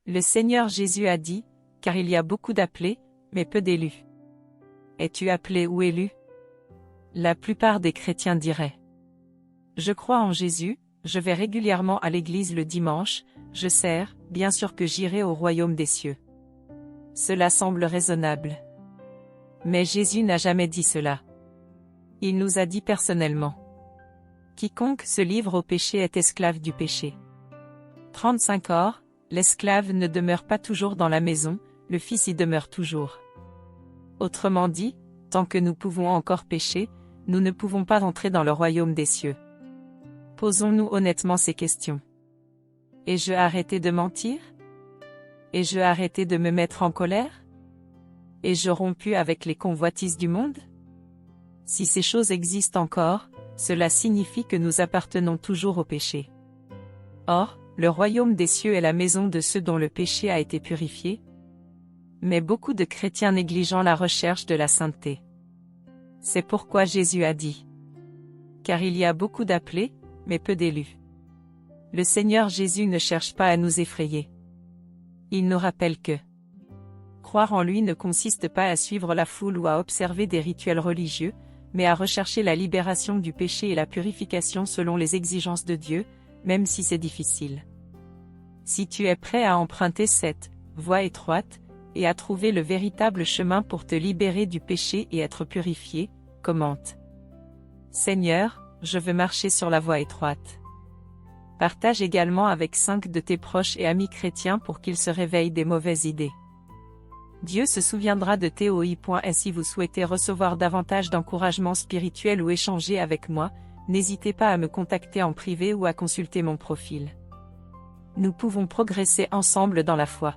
Le Seigneur Jésus a dit, car il y a beaucoup d'appelés, mais peu d'élus. Es-tu appelé ou élu? La plupart des chrétiens diraient. Je crois en Jésus, je vais régulièrement à l'église le dimanche, je sers, bien sûr que j'irai au royaume des cieux. Cela semble raisonnable. Mais Jésus n'a jamais dit cela. Il nous a dit personnellement. Quiconque se livre au péché est esclave du péché. 35 Or, l'esclave ne demeure pas toujours dans la maison, le fils y demeure toujours. Autrement dit, tant que nous pouvons encore pécher, nous ne pouvons pas entrer dans le royaume des cieux. Posons-nous honnêtement ces questions. Ai-je arrêté de mentir? Ai-je arrêté de me mettre en colère? Ai-je rompu avec les convoitises du monde? Si ces choses existent encore, cela signifie que nous appartenons toujours au péché. Or, le royaume des cieux est la maison de ceux dont le péché a été purifié. Mais beaucoup de chrétiens négligent la recherche de la sainteté. C'est pourquoi Jésus a dit. Car il y a beaucoup d'appelés, mais peu d'élus. Le Seigneur Jésus ne cherche pas à nous effrayer. Il nous rappelle que croire en lui ne consiste pas à suivre la foule ou à observer des rituels religieux, mais à rechercher la libération du péché et la purification selon les exigences de Dieu, même si c'est difficile. Si tu es prêt à emprunter cette voie étroite, et à trouver le véritable chemin pour te libérer du péché et être purifié, commente. Seigneur, je veux marcher sur la voie étroite. Partage également avec 5 de tes proches et amis chrétiens pour qu'ils se réveillent des mauvaises idées. Dieu se souviendra de TOI. Si vous souhaitez recevoir davantage d'encouragement spirituel ou échanger avec moi, n'hésitez pas à me contacter en privé ou à consulter mon profil. Nous pouvons progresser ensemble dans la foi.